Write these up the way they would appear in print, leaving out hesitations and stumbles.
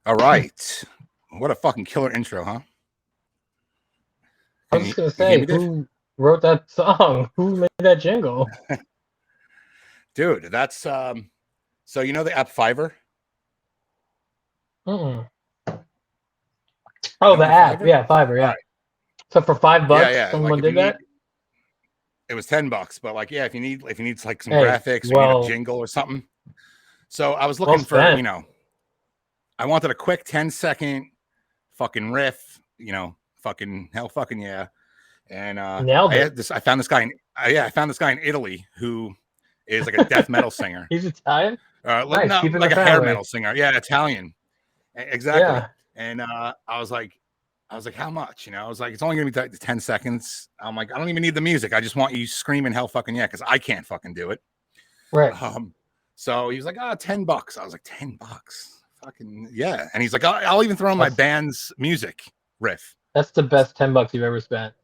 All right. What a fucking killer intro, huh? I was just gonna You hear say, me, Dave? who wrote that song? Who made that jingle? Dude, that's so you know the app Fiverr? Mm-mm. You Oh, don't the know app. Fiverr? Yeah, Fiverr. All Yeah. right. So for five Yeah, bucks, yeah. Like someone if you did need that. it was $10, but like yeah, if you need like some Hey, graphics or you need a well, jingle or something. So I was well looking for, spent. I wanted a quick 10-second fucking riff, fucking hell fucking yeah. And Nailed it. I found this guy I found this guy in Italy who is like a death metal singer. He's Italian. Nice, Not keeping the like a hair family. metal singer. Yeah, Italian. Exactly. Yeah. And I was like, how much? I was like, it's only gonna be 10 seconds. I'm like, I don't even need the music. I just want you screaming hell fucking yeah, because I can't fucking do it. Right. So he was like, $10. I was like, $10. Fucking yeah. And he's like, I'll even throw in my That's band's music riff. that's the best $10 you've ever spent.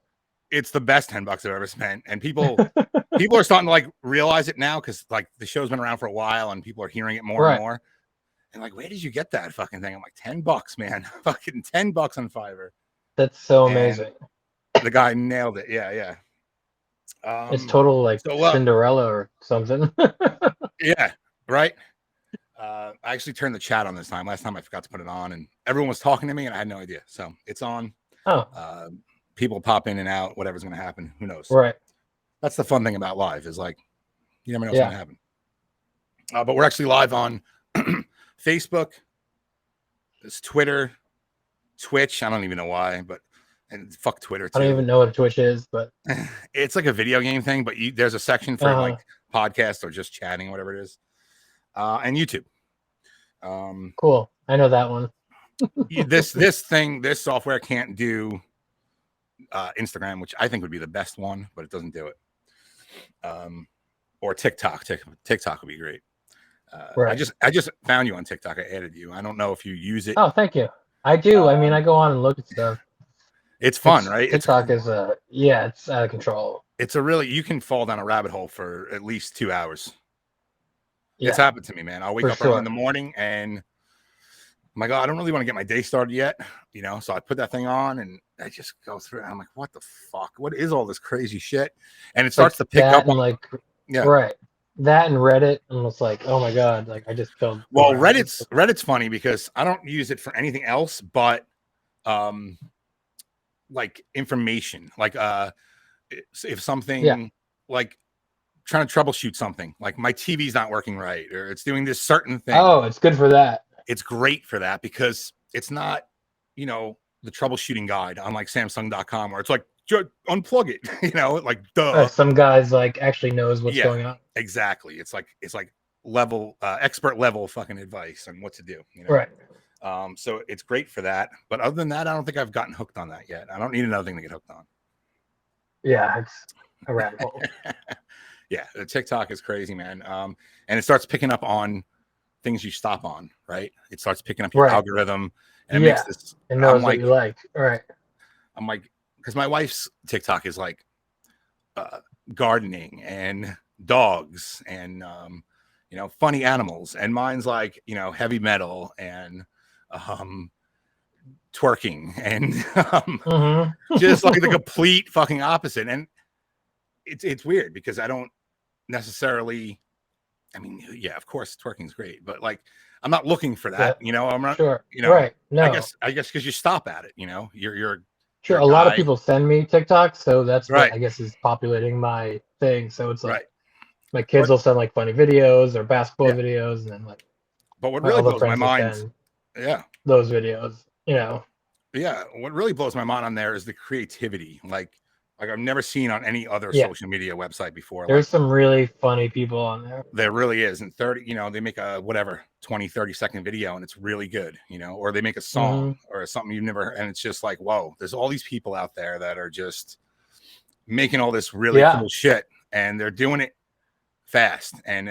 It's the best $10 I've ever spent. And people are starting to like realize it now because like the show's been around for a while and people are hearing it more and Right. more. And like, where did you get that fucking thing? I'm like, $10, man. Fucking $10 on Fiverr. That's so And amazing. the guy nailed it. Yeah, yeah. It's total like So Cinderella or something. yeah, right. I actually turned the chat on this time. Last time I forgot to put it on, and everyone was talking to me, and I had no idea. So it's on. Oh, People pop in and out. Whatever's going to happen, who knows? right. That's the fun thing about live is like you never know what's Yeah. going to happen. But we're actually live on Facebook, there's Twitter, Twitch. I don't even know why, and fuck Twitter too. I don't even know what Twitch is, but it's like a video game thing. But there's a section for like podcasts or just chatting, whatever it is, and YouTube. Cool. I know that one. this software can't do Instagram, which I think would be the best one, but it doesn't do it. Or TikTok. TikTok would be great. Right. I just found you on TikTok. I added you. I don't know if you use it. Oh, thank you. I do. I mean, I go on and look at stuff. It's fun, right? TikTok is it's out of control. It's you can fall down a rabbit hole for at least 2 hours. Yeah, it's happened to me, man. I'll wake up early in the morning and I'm like, I don't really want to get my day started yet, so I put that thing on and I just go through it. I'm like, what the fuck? What is all this crazy shit? And it starts to pick up on right. That and Reddit, and it's like, oh my god, like I just felt. Well, Reddit's funny because I don't use it for anything else but like information. Like if something like trying to troubleshoot something, like my TV's not working right or it's doing this certain thing. Oh, it's good for that. It's great for that because it's not, the troubleshooting guide on like Samsung.com where it's like unplug it, like duh. Some guys like actually knows what's going on. Exactly. It's like level expert level fucking advice on what to do. Right. So it's great for that. But other than that, I don't think I've gotten hooked on that yet. I don't need another thing to get hooked on. Yeah, it's a rabbit hole. Yeah, the TikTok is crazy, man. And it starts picking up on things you stop on, right? It starts picking up your algorithm and it makes this. It knows what you like. Right. I'm like, because my wife's TikTok is like gardening and dogs and funny animals, and mine's like heavy metal and twerking and just like the complete fucking opposite. And it's weird because I don't necessarily. I mean, yeah, of course, twerking's great, but like, I'm not looking for that. I'm not sure. Right. No. I guess because you stop at it. You're sure. A lot of people send me TikTok, so that's right. What I guess is populating my thing. So it's like my kids will send like funny videos or basketball videos, and then like. But what really blows my mind, those videos. Yeah, what really blows my mind on there is the creativity. Like I've never seen on any other social media website before. There's some really funny people on there. There really is. And 30, they make a 20-30 second video and it's really good, or they make a song or something you've never heard. And it's just like, whoa, there's all these people out there that are just making all this really cool shit and they're doing it fast and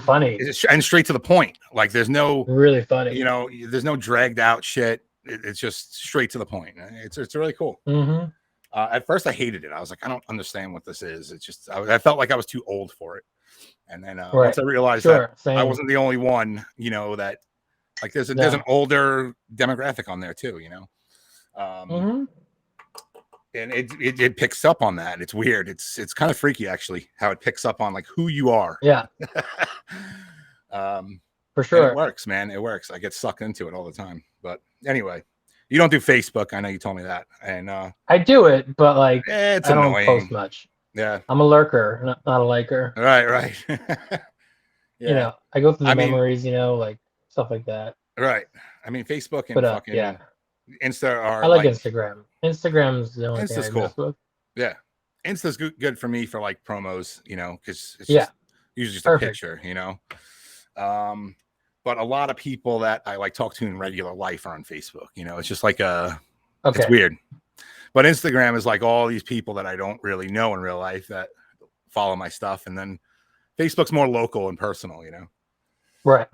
funny and straight to the point. Like there's no really funny, there's no dragged out shit. It's just straight to the point. It's really cool. At first, I hated it. I was like, I don't understand what this is. It's just I felt like I was too old for it. And then once I realized that I wasn't the only one, that Like there's an older demographic on there too, you know. And it picks up on that. It's weird. It's kind of freaky actually how it picks up on like who you are. Yeah. For sure. And it works, man. It works. I get sucked into it all the time. But anyway, you don't do Facebook. I know you told me that. And I do it, but like it's I annoying. don't post much. Yeah. I'm a lurker, not a liker. Right. Yeah. You know, I go through the memories, you know, like stuff like that. Right. I mean, Facebook and fucking Insta are. I like Instagram. Instagram's the only thing I mess with. Yeah. Insta's good for me for like promos, you know, because it's just usually just a picture, you know. But a lot of people that I like talk to in regular life are on Facebook, you know. It's just like it's weird. But Instagram is like all these people that I don't really know in real life that follow my stuff, and then Facebook's more local and personal, you know. Right.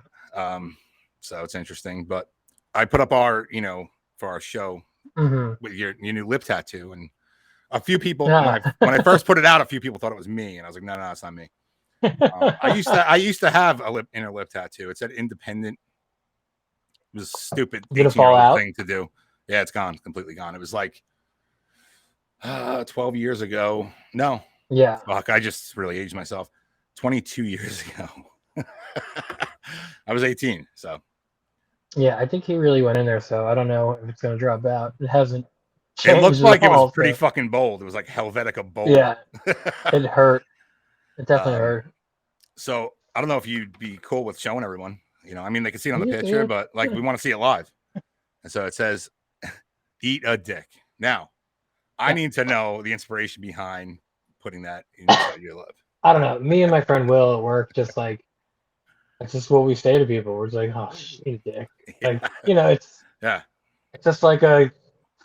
So it's interesting. But I put up our, you know, for our show with your new lip tattoo, and a few people when I first put it out, a few people thought it was me, and I was like, no, it's not me. I used to have a inner lip tattoo. It said independent. It was a stupid 18-year-old thing to do. Yeah, it's gone, completely gone. It was like 12 years ago. No. Yeah. Fuck, I just really aged myself. 22 years ago. I was 18, so. Yeah, I think he really went in there, so I don't know if it's going to drop out. It hasn't changed. It looked like it was pretty fucking bold. It was like Helvetica bold. Yeah. It hurt. It definitely hurt. So I don't know if you'd be cool with showing everyone. You know, I mean, they can see it on the picture, but like we want to see it live. And so it says, "Eat a dick." Now, I need to know the inspiration behind putting that inside your lip. I don't know. Me and my friend Will at work, just like that's just what we say to people. We're just like, "Oh, eat a dick." Like, you know, it's just like a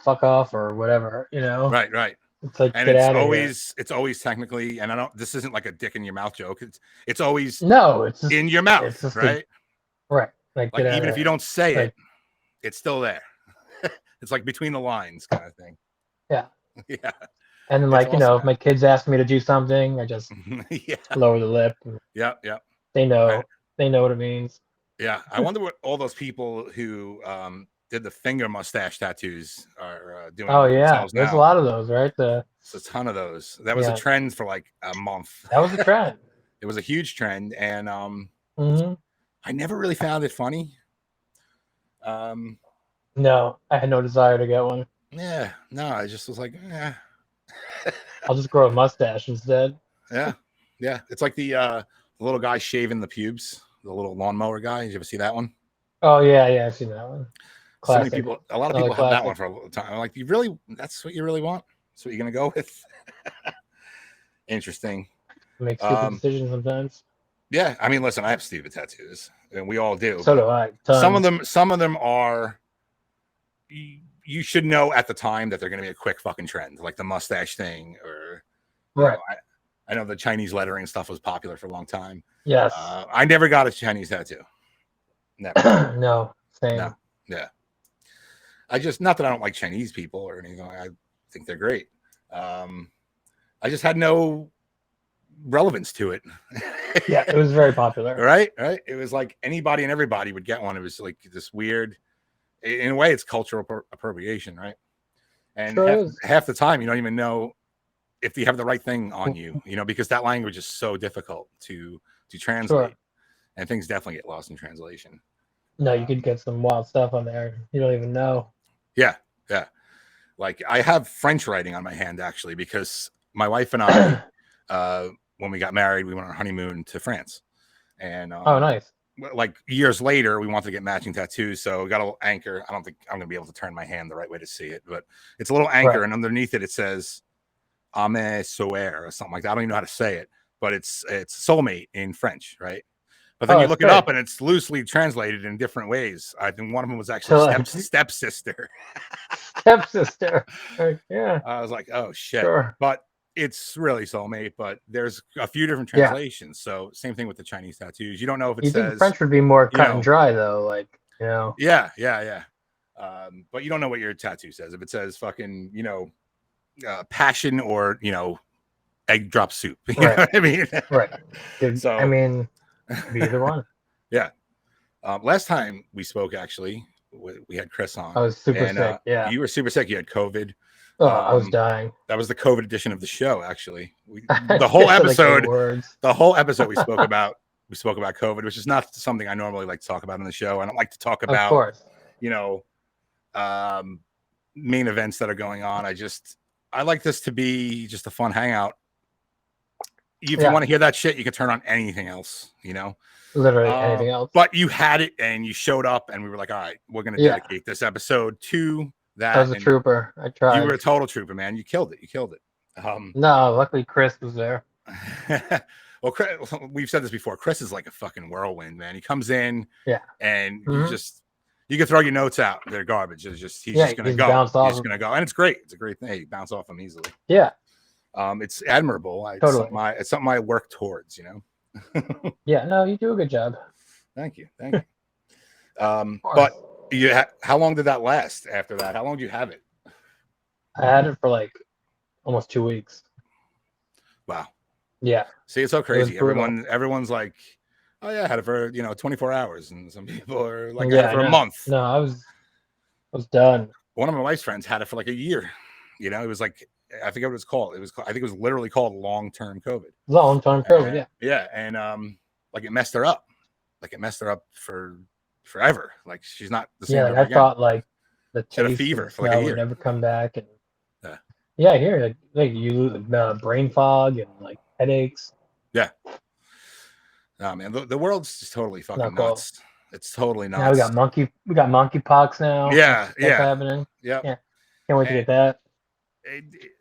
fuck off or whatever. You know, right. It's like, and it's always technically, and this isn't like a dick in your mouth joke. It's always it's just, in your mouth, right? Right. Like even if you don't say it, it's still there. It's like between the lines kind of thing. Yeah. Yeah. And then like, awesome, you know, if my kids ask me to do something, I just lower the lip. Yeah. They know what it means. Yeah. I wonder what all those people who did the finger mustache tattoos are doing. Oh yeah, there's a lot of those, right? It's a ton of those. That was a trend for like a month. That was a trend. It was a huge trend, and I never really found it funny. No, I had no desire to get one. Yeah, no, I just was like, I'll just grow a mustache instead. Yeah. It's like the little guy shaving the pubes, the little lawnmower guy. Did you ever see that one? Oh yeah, I've seen that one. Classic. So many people, a lot of people have that one for a long time. I'm like, that's what you really want? That's what you're gonna go with? Interesting. Make stupid decisions sometimes. Yeah, I mean, listen, I have stupid tattoos, and we all do. So do I. Tons. Some of them are. You should know at the time that they're going to be a quick fucking trend, like the mustache thing, or right. I know the Chinese lettering stuff was popular for a long time. Yes. I never got a Chinese tattoo. Never. No. Same. No. Yeah. I just, not that I don't like Chinese people or anything. I think they're great. I just had no relevance to it. Yeah, it was very popular. Right. It was like anybody and everybody would get one. It was like this weird, in a way, it's cultural appropriation, right? And half the time, you don't even know if you have the right thing on you, you know, because that language is so difficult to translate, and things definitely get lost in translation. No, you could get some wild stuff on there. You don't even know. Yeah. Like I have French writing on my hand actually, because my wife and I, when we got married, we went on our honeymoon to France, and oh, nice. Like years later, we wanted to get matching tattoos, so we got a little anchor. I don't think I'm gonna be able to turn my hand the right way to see it, but it's a little anchor, and underneath it, it says "Ame Soeur" or something like that. I don't even know how to say it, but it's soulmate in French, right? But then you look it up, and it's loosely translated in different ways. I think one of them was actually stepsister. Stepsister. Yeah. I was like, oh shit. Sure. But it's really soulmate, but there's a few different translations. So same thing with the Chinese tattoos. You don't know if it says think French would be more cut and dry though, like, you know. Yeah. But you don't know what your tattoo says. If it says fucking, you know, passion or, you know, egg drop soup. You know what I mean? Right. So I mean, be either one. Yeah. Last time we spoke, actually, we had Chris on. I was super sick. Yeah. You were super sick. You had COVID. Oh, I was dying. That was the COVID edition of the show. Actually, the whole episode we spoke about COVID, which is not something I normally like to talk about on the show. I don't like to talk about, main events that are going on. I like this to be just a fun hangout. If you want to hear that shit, you can turn on anything else, literally anything else. But you had it and you showed up, and we were like, all right, we're going to dedicate this episode to that. I was a trooper. I tried. You were a total trooper, man. You killed it. No, luckily Chris was there. Well, Chris, we've said this before. Chris is like a fucking whirlwind, man. He comes in, and you can throw your notes out. They're garbage. He's just going to go. He's just going to go, and it's great. It's a great thing. You bounce off him easily. Yeah. It's admirable. It's something I work towards, Yeah, no, you do a good job. Thank you. But how long did that last after that? How long do you have it? I had it for like almost 2 weeks. Wow. Yeah. See, it's so crazy. Everyone's like, oh yeah, I had it for 24 hours, and some people are like, I had it for a month. No, I was done. One of my wife's friends had it for like a year. It was like, I forget what it's called. I think it was literally called long-term COVID. Long-term COVID, yeah. Yeah, and like it messed her up. Like it messed her up for forever. Like she's not the same. Yeah, I thought like the taste had a fever for like a year. Would never come back, and I hear like you lose brain fog and like headaches. Yeah. Oh man, the world's just totally fucking nuts. It's totally nuts. Now we got monkeypox now. Yeah, that's happening. Yep. Yeah, can't wait to get that.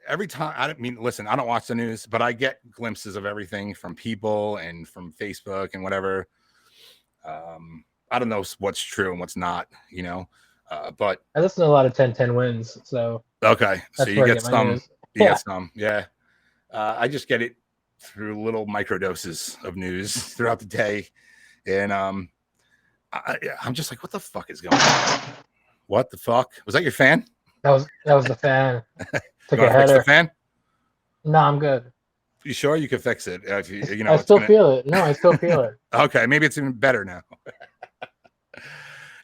Every time, listen, I don't watch the news, but I get glimpses of everything from people and from Facebook and whatever. I don't know what's true and what's not, but I listen to a lot of 10-10 wins. So okay, so you get some, get some, yeah. I just get it through little micro doses of news throughout the day, and I'm just like, what the fuck is going on? What the fuck? Was that your fan? That was the fan. Took a header. Fix the fan? No, I'm good. You sure you can fix it? I still feel it. No, I still feel it. Okay, maybe it's even better now.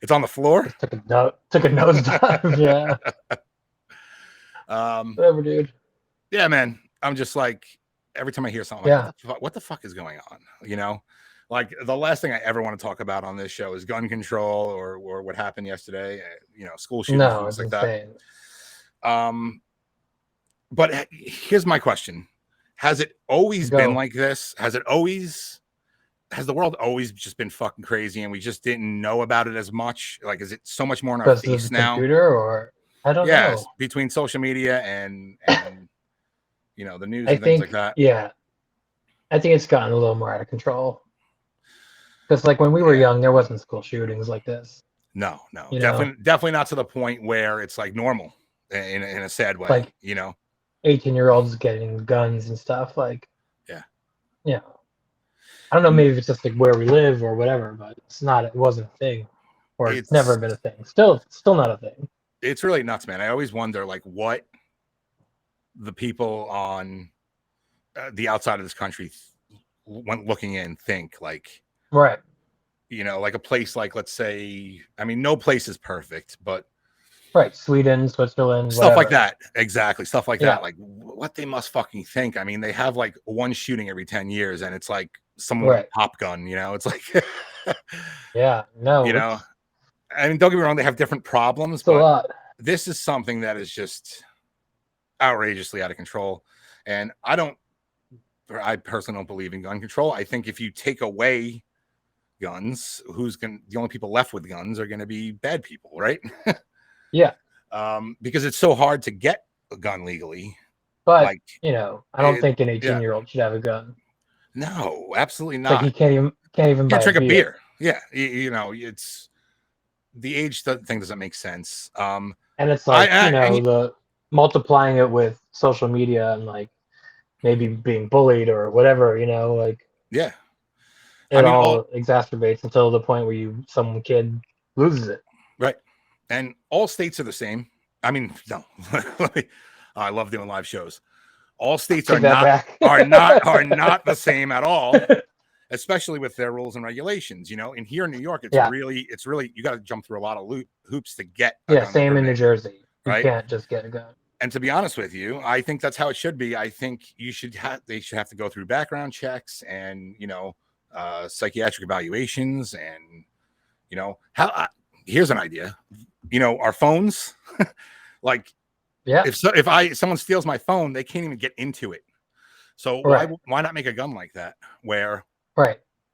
It's on the floor. Just took a nosedive. Yeah. Whatever, dude. Yeah, man. I'm just like, every time I hear something, like, what the fuck is going on? Like the last thing I ever want to talk about on this show is gun control or what happened yesterday. School shootings, things like insane. That. But here's my question: has it always been like this? Has the world always just been fucking crazy and we just didn't know about it as much? Like, is it so much more in our face now? Computer, or I don't know. Between social media and the news and things like that. Yeah, I think it's gotten a little more out of control. Because like when we were young, there wasn't school shootings like this. No, definitely not to the point where it's like normal in a sad way. Like 18-year-olds getting guns and stuff. Like, I don't know. Maybe it's just like where we live or whatever, but it wasn't a thing, or it's never been a thing. Still not a thing. It's really nuts, man. I always wonder like what the people on the outside of this country when looking in think like. Right. Like a place like, let's say, no place is perfect, but right, Sweden, Switzerland, stuff like that. Exactly. Stuff like that. Like what they must fucking think. They have like one shooting every 10 years and it's like someone with a pop gun, it's like don't get me wrong, they have different problems, but this is something that is just outrageously out of control. And I personally don't believe in gun control. I think if you take away guns, the only people left with guns are going to be bad people, right? Yeah. Because it's so hard to get a gun legally. But I don't think an 18-year-old should have a gun. No, absolutely not. Like you can't even buy drink a beer. Yeah, it's the age thing doesn't make sense. And it's like the multiplying it with social media and like maybe being bullied or whatever, it all exacerbates until the point where some kid loses it. Right. And all states are the same. No. I love doing live shows. All states are not the same at all. especially with their rules and regulations, you know. And here in New York, it's really you got to jump through a lot of hoops to get a gun same permit, in New Jersey. You right? can't just get a gun. And to be honest with you, I think that's how it should be. I think they should have to go through background checks and, you know, psychiatric evaluations, and, you know, here's an idea, you know, our phones, like, if someone steals my phone, they can't even get into it. So why not make a gun like that where,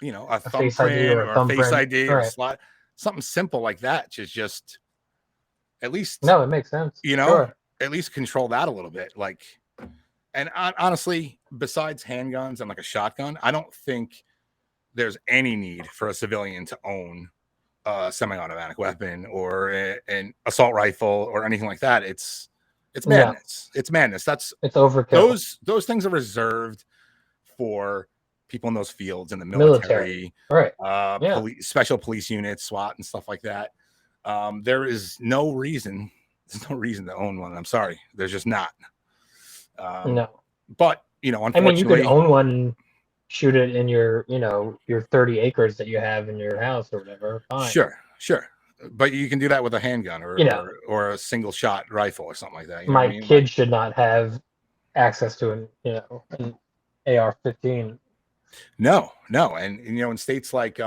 you know, a thumbprint or a face ID or a slot, something simple like that, just at least, it makes sense, you know, at least control that a little bit. Like, and honestly, besides handguns and like a shotgun, I don't think there's any need for a civilian to own a semi-automatic weapon or an assault rifle or anything like that. It's madness. It's madness. It's overkill. Those things are reserved for people in those fields in the military, police, special police units, SWAT, and stuff like that. There is no reason. There's no reason to own one. I'm sorry. There's just not. No. But, you know, I unfortunately, mean, you could own one, shoot it in your, you know, your 30 acres that you have in your house or whatever. Fine. Sure. But you can do that with a handgun or, you know, or a single shot rifle or something like that. You know my what I mean? kid should not have access to an AR-15. No. And, you know, in states like,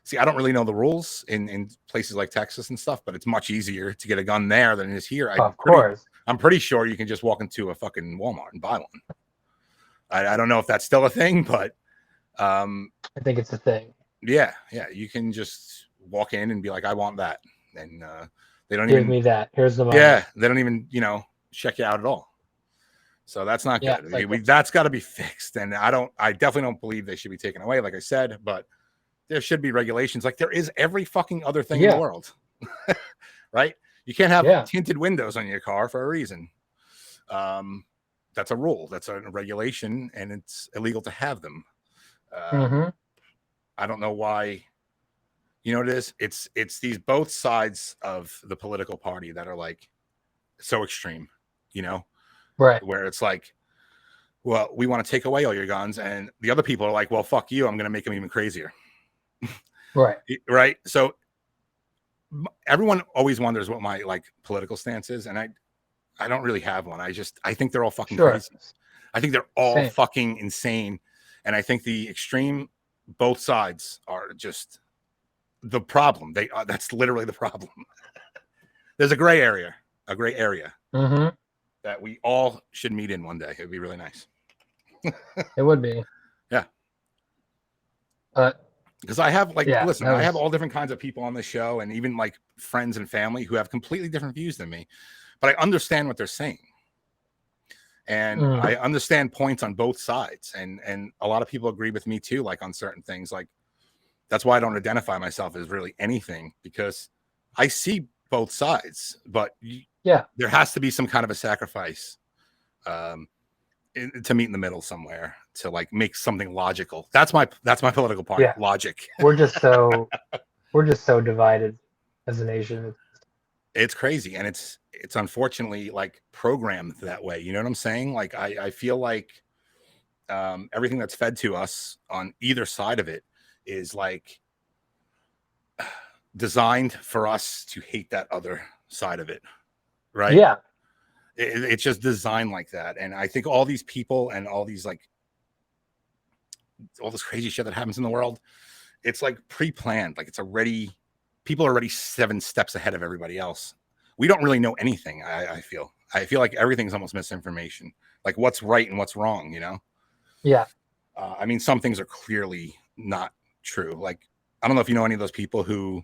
see, I don't really know the rules in places like Texas and stuff, but it's much easier to get a gun there than it is here. Of course. I'm pretty sure you can just walk into a fucking Walmart and buy one. I don't know if that's still a thing, but I think it's a thing. Yeah, you can just walk in and be like, I want that, and they don't give me that. Here's the money. Yeah, they don't even, you know, check you out at all. So that's not good. Like that's got to be fixed, and I definitely don't believe they should be taken away, like I said, but there should be regulations like there is every fucking other thing in the world. Right? You can't have tinted windows on your car for a reason. That's a rule. That's a regulation, and it's illegal to have them. I don't know why. You know what it is? It's these both sides of the political party that are like so extreme, you know? Right. Where it's like, well, we want to take away all your guns, and the other people are like, well, fuck you, I'm going to make them even crazier. Right. Right. So everyone always wonders what my like political stance is, and I don't really have one. I think they're all fucking crazy. I think they're all fucking insane, and I think the extreme both sides are just the problem. That's literally the problem. There's a gray area that we all should meet in one day. It'd be really nice. It would be. Yeah. Because I have listen, I have all different kinds of people on the show, and even like friends and family who have completely different views than me, but I understand what they're saying. And I understand points on both sides. And a lot of people agree with me too, like on certain things. Like that's why I don't identify myself as really anything, because I see both sides, but there has to be some kind of a sacrifice to meet in the middle somewhere, to like make something logical. That's my political party. Logic. We're just so divided as a nation. It's crazy, and it's unfortunately like programmed that way. You know what I'm saying? Like I feel like everything that's fed to us on either side of it is like designed for us to hate that other side of it, right? Yeah. It's just designed like that. And I think all these people and all these like all this crazy shit that happens in the world, it's like pre-planned. Like people are already 7 steps ahead of everybody else. We don't really know anything. I feel like everything's almost misinformation, like what's right and what's wrong, you know? Yeah. I mean, some things are clearly not true. Like, I don't know if you know any of those people who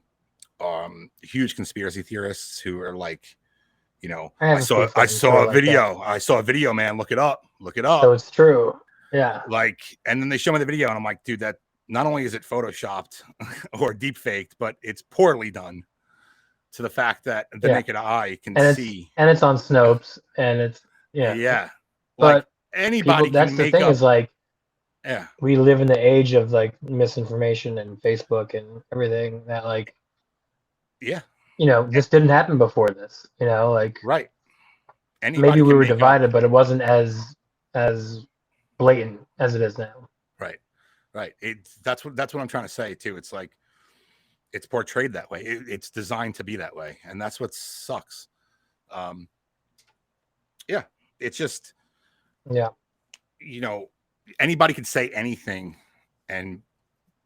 huge conspiracy theorists who are like, you know, I saw a video, man, look it up. So it's true. Yeah. Like, and then they show me the video and I'm like, dude, that not only is it photoshopped or deep faked, but it's poorly done to the fact that the naked eye can see. And it's on Snopes, and it's like but anybody that's can the make thing up. is like, we live in the age of like misinformation and Facebook and everything that like, you know, this didn't happen before this, you know, like maybe we were divided, but it wasn't as blatant as it is now. Right. Right. That's what I'm trying to say too. It's like it's portrayed that way. It's designed to be that way, and that's what sucks. Yeah, it's just anybody could say anything and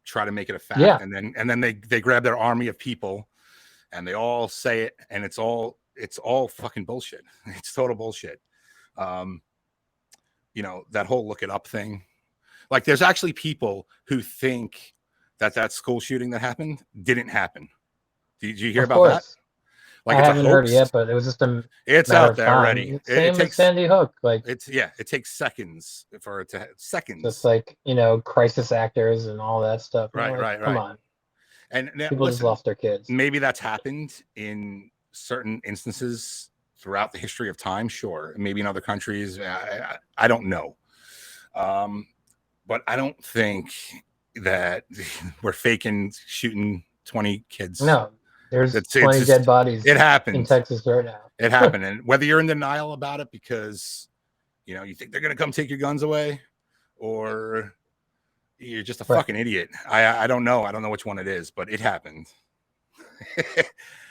try to make it a fact, and then they grab their army of people and they all say it, and it's all fucking bullshit. It's total bullshit. That whole look it up thing. Like, there's actually people who think that school shooting that happened didn't happen. Did you hear about that? Like, I haven't heard it yet, but it was just it's out there already. Same as Sandy Hook. Like, it takes seconds for it to seconds. Just like, crisis actors and all that stuff. Right. Come on. And people just lost their kids. Maybe that's happened in certain instances throughout the history of time. Sure. Maybe in other countries. I don't know. But I don't think that we're faking shooting 20 kids. No. There's 20 dead bodies. It happened in Texas right now. It happened, and whether you're in denial about it because you think they're gonna come take your guns away, or you're just a fucking idiot. I don't know. I don't know which one it is, but it happened.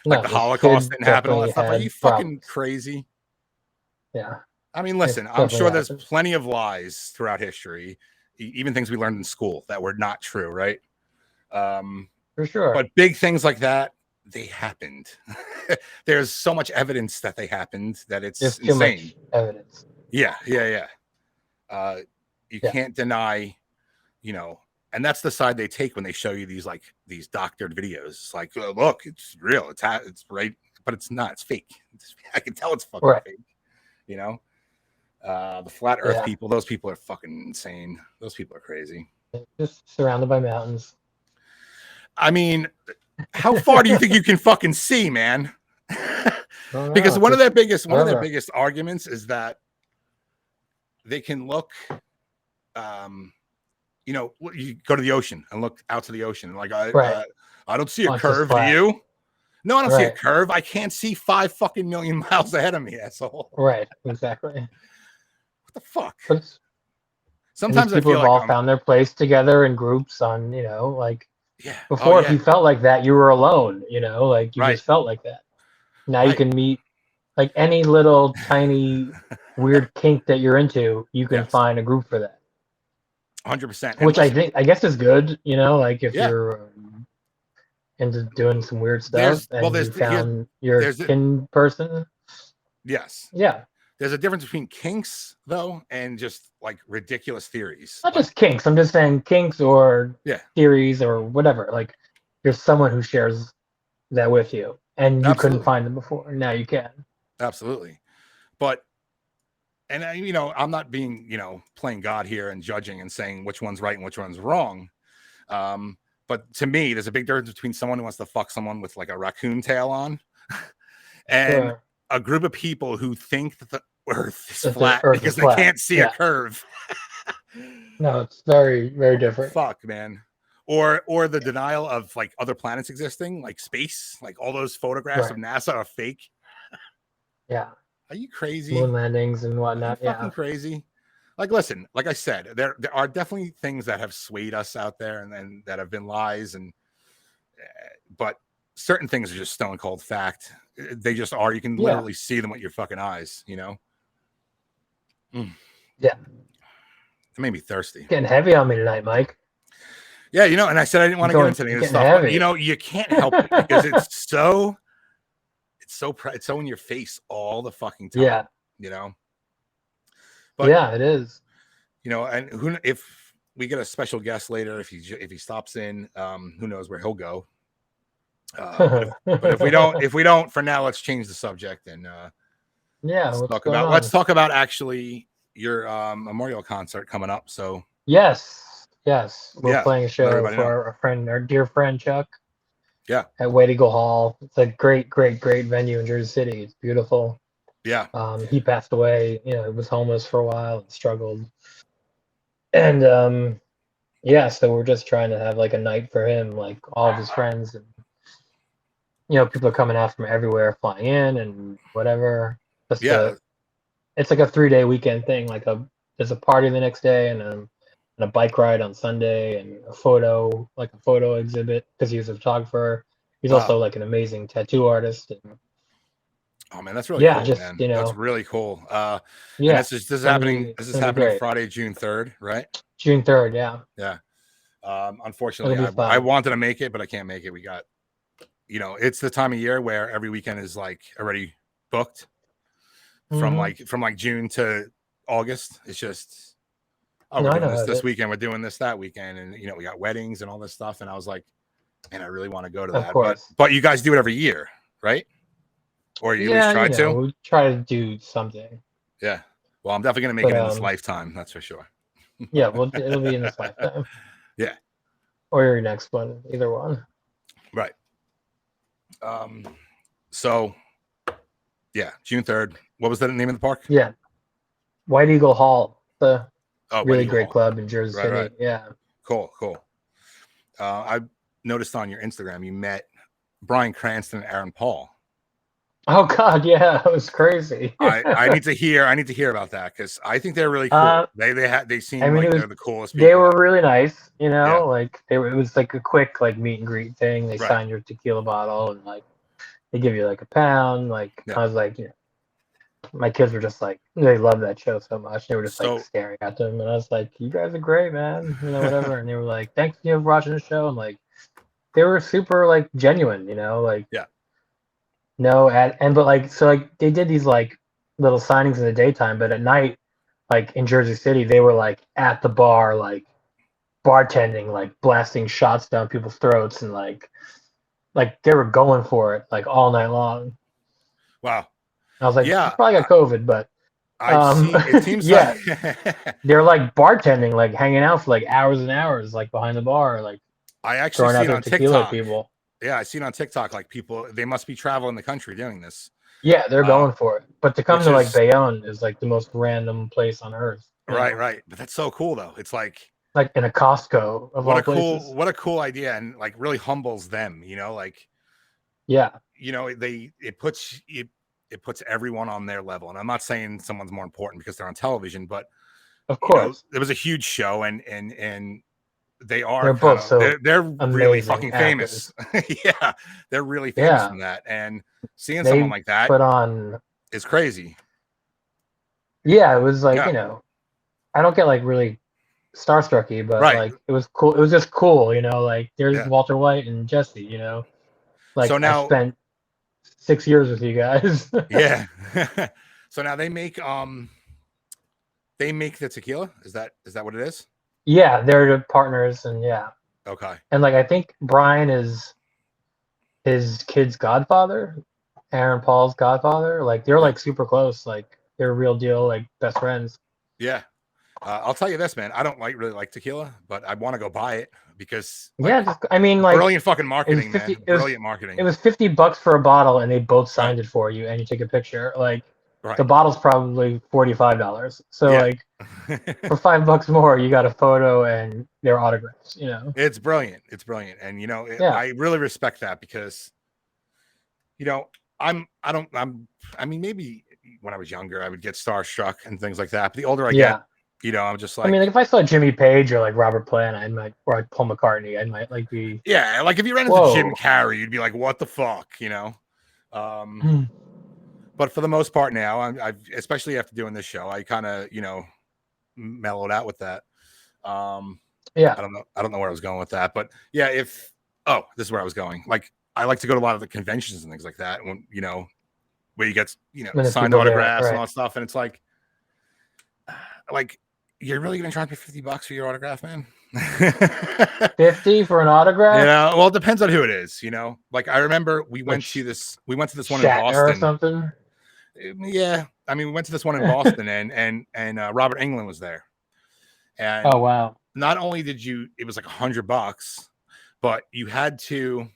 Like the Holocaust didn't happen. All that stuff. Are you fucking crazy? Yeah. I mean, listen. I'm sure there's plenty of lies throughout history, even things we learned in school that were not true, right? For sure. But big things like that, they happened. There's so much evidence that they happened that it's insane. Too much evidence. Yeah. You can't deny, and that's the side they take when they show you these doctored videos. It's like, oh, look, it's real. It's right, but it's not. It's fake. I can tell it's fucking fake. The flat Earth people. Those people are fucking insane. Those people are crazy. Just surrounded by mountains. I mean, how far do you think you can fucking see, man? Because one of their biggest arguments is that they can look, you go to the ocean and look out to the ocean. Like, I don't see a curve. Do you? No, I don't see a curve. I can't see 5 fucking million miles ahead of me, asshole. Right, exactly. What the fuck? Sometimes people I feel have all found their place together in groups on, like. Yeah. Before, if you felt like that, you were alone, like you just felt like that. Now you can meet like any little tiny weird kink that you're into, you can find a group for that. 100%. Which I guess is good, like if you're into doing some weird stuff you found your kin person. Yes. Yeah. There's a difference between kinks, though, and just like ridiculous theories. Not just kinks. I'm just saying kinks or theories or whatever. Like, there's someone who shares that with you, and you couldn't find them before. Now you can. Absolutely. But, and I'm not being, playing God here and judging and saying which one's right and which one's wrong. But to me, there's a big difference between someone who wants to fuck someone with like a raccoon tail on and a group of people who think that the Earth is flat because they can't see a curve. No, it's very, very different. Fuck, man. Or the denial of like other planets existing, like space, like all those photographs of NASA are fake. Yeah. Are you crazy? Moon landings and whatnot. Are you fucking crazy. Like, listen, like I said, there are definitely things that have swayed us out there and that have been lies, but certain things are just stone cold fact. They just are. You can literally see them with your fucking eyes, Yeah. It made me thirsty. Getting heavy on me tonight, Mike. Yeah, and I said I didn't want to get into any of this stuff, but you can't help it because it's so in your face all the fucking time. Yeah. But it is. And if we get a special guest later, if he stops in, who knows where he'll go. But if we don't, for now, let's change the subject and let's talk about actually your memorial concert coming up. So yes, we're playing a show for our dear friend Chuck. Yeah, at Way to Go Hall. It's a great venue in Jersey City. It's beautiful. Yeah. He passed away. He was homeless for a while and struggled. And so we're just trying to have like a night for him, like all of his friends and people are coming out from everywhere, flying in and whatever. It's like a 3-day weekend thing. Like there's a party the next day and a a bike ride on Sunday and a photo exhibit because he was a photographer. He's also like an amazing tattoo artist. And, oh man, that's really cool, man. That's really cool. And this is happening. This is happening Friday, June 3rd, right? June 3rd, yeah. Yeah. Unfortunately, I wanted to make it, but I can't make it. We got, it's the time of year where every weekend is like already booked from like June to August. It's just, we're doing this weekend, we're doing this that weekend, and we got weddings and all this stuff. And I was like, man, I really want to go to that. But you guys do it every year, right? Or you at least try to? We try to do something. Yeah. Well, I'm definitely gonna make it in this lifetime, that's for sure. Yeah, well, it'll be in this lifetime. Yeah. Or your next one, either one. Right. So yeah, June 3rd. What was the name of the park? Yeah. White Eagle Hall. The really great Hall. Club in Jersey City. Right. Yeah. Cool. I noticed on your Instagram you met Bryan Cranston and Aaron Paul. Oh God, yeah, it was crazy. I need to hear about that because I think they're really cool. They seem they're the coolest people. They were really nice, like it was like a quick like meet and greet thing. They signed your tequila bottle and like they give you like a pound. Like I was like, my kids were just like they loved that show so much. They were just like staring at them, and I was like, you guys are great, man. Whatever. And they were like, thanks for watching the show. And like they were super like genuine, like No, but like so like they did these like little signings in the daytime, but at night, like in Jersey City, they were like at the bar, like bartending, like blasting shots down people's throats, and like they were going for it like all night long. Wow. I was like, you probably got COVID, but it seems like they're like bartending, like hanging out for like hours and hours, like behind the bar, like I actually seen on TikTok. People. Yeah, I seen on TikTok like people they must be traveling the country doing this. Yeah, they're going for it. But to come to like Bayonne is like the most random place on earth. Right. But that's so cool though. It's like in a Costco of all places. What a cool idea, and like really humbles them, like it puts everyone on their level. And I'm not saying someone's more important because they're on television, but of course it was a huge show and they're both they're really fucking famous. Yeah, they're really famous from that, and seeing someone like that is crazy. Yeah, it was like I don't get like really starstrucky, but like it was cool. It was just cool, like there's Walter White and Jesse, like so now I spent 6 years with you guys. Yeah. So now they make the tequila. Is that what it is? Yeah, they're the partners, and okay. And like I think Brian is his kid's godfather, Aaron Paul's godfather. Like they're like super close, like they're real deal, like best friends. Yeah, I'll tell you this, man. I don't really like tequila, but I want to go buy it because brilliant fucking marketing, man. Brilliant marketing. It was $50 for a bottle, and they both signed it for you, and you take a picture. Like the bottle's probably $45. So like for $5 more, you got a photo and their autographs. It's brilliant. And I really respect that because maybe when I was younger I would get starstruck and things like that, but the older I get, I'm just like, if I saw Jimmy Page or like Robert Plant, or like Paul McCartney, I might like be like if you ran into Jim Carrey, you'd be like, what the fuck, But for the most part now, I've especially after doing this show, I kind of mellowed out with that. I don't know where I was going with that, but this is where I was going. Like I like to go to a lot of the conventions and things like that when where you get signed autographs and all that stuff, and it's like you're really gonna charge me $50 for your autograph, man? 50 for an autograph? Well, it depends on who it is. Like I remember we went to this one in Boston or something. Yeah, we went to this one in Boston, and Robert Englund was there. And oh wow! Not only it was like $100, but you had to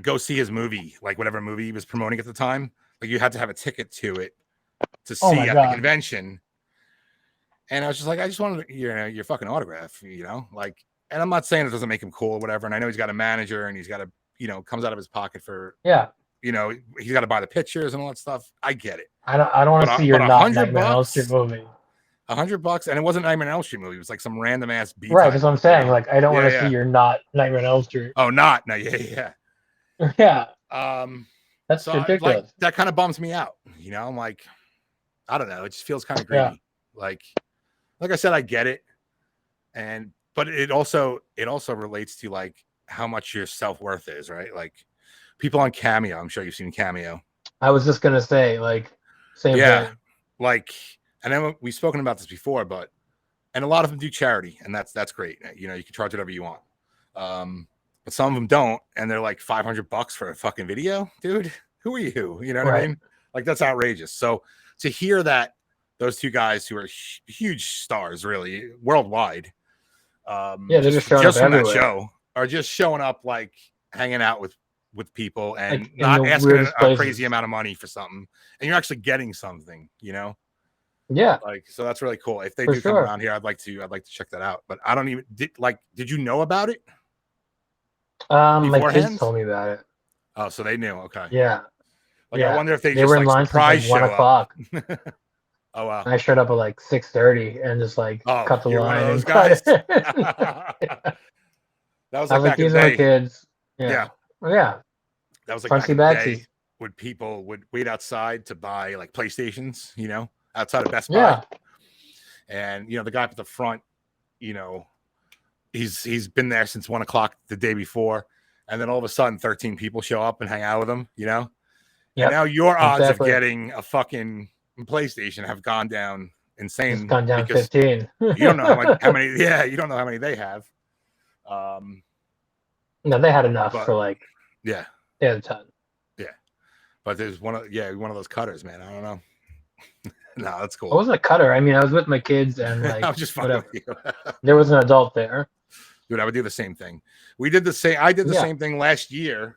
go see his movie, like whatever movie he was promoting at the time. Like you had to have a ticket to it to see at the convention. And I was just like, I just wanted your fucking autograph, like. And I'm not saying it doesn't make him cool or whatever. And I know he's got a manager, and he's got comes out of his pocket for he's got to buy the pictures and all that stuff. I get it. I don't want to see your not Nightmare on Elm Street movie. $100, and it wasn't a Nightmare on Elm Street movie. It was like some random ass B. Right, that's what I'm saying. Like, I don't want to see you're not Nightmare on Elm Street. Oh, not no, yeah. Yeah. That's so ridiculous. Like, that kind of bums me out. You know, I'm like, I don't know. It just feels kind of greedy. Yeah. Like I said, I get it, but it also relates to like how much your self-worth is, right? Like people on Cameo. I'm sure you've seen Cameo. I was just gonna say, like, same thing. Like, and then we've spoken about this before, and a lot of them do charity, and that's great. You know, you can charge whatever you want. But some of them don't, and they're like $500 for a fucking video, dude. Who are you? You know what I mean? Like, that's outrageous. So to hear that those two guys who are huge stars, really worldwide, they're just showing up from everywhere. That show, are just showing up, like hanging out with people and like, not asking a crazy amount of money for something, and you're actually getting something, you know? Yeah. Like, so that's really cool. If they do come around here, I'd like to check that out. But I don't even did you know about it? My kids told me about it. Oh, so they knew. Okay. Yeah. Like, I wonder if they just were in like line surprise since like 1 o'clock. Oh wow. And I showed up at like 6:30 and just like cut the line. One of those guys. That was like back in these the are day. My kids. Yeah. Yeah. That was like back in the day when people would wait outside to buy like PlayStations, you know, outside of Best Buy. Yeah. And you know, the guy up at the front, you know, he's been there since 1 o'clock the day before, and then all of a sudden 13 people show up and hang out with him, you know. Yeah. Now your odds of getting a fucking PlayStation have gone down insane. It's gone down 15. You don't know how many. Yeah, you don't know how many they have. No, they had enough for like. Yeah. They had a ton. Yeah, but there's one of those cutters, man. I don't know. No, that's cool. I wasn't a cutter. I mean, I was with my kids and like I was just fucking with you. There was an adult there. Dude, I would do the same thing. I did the same thing last year,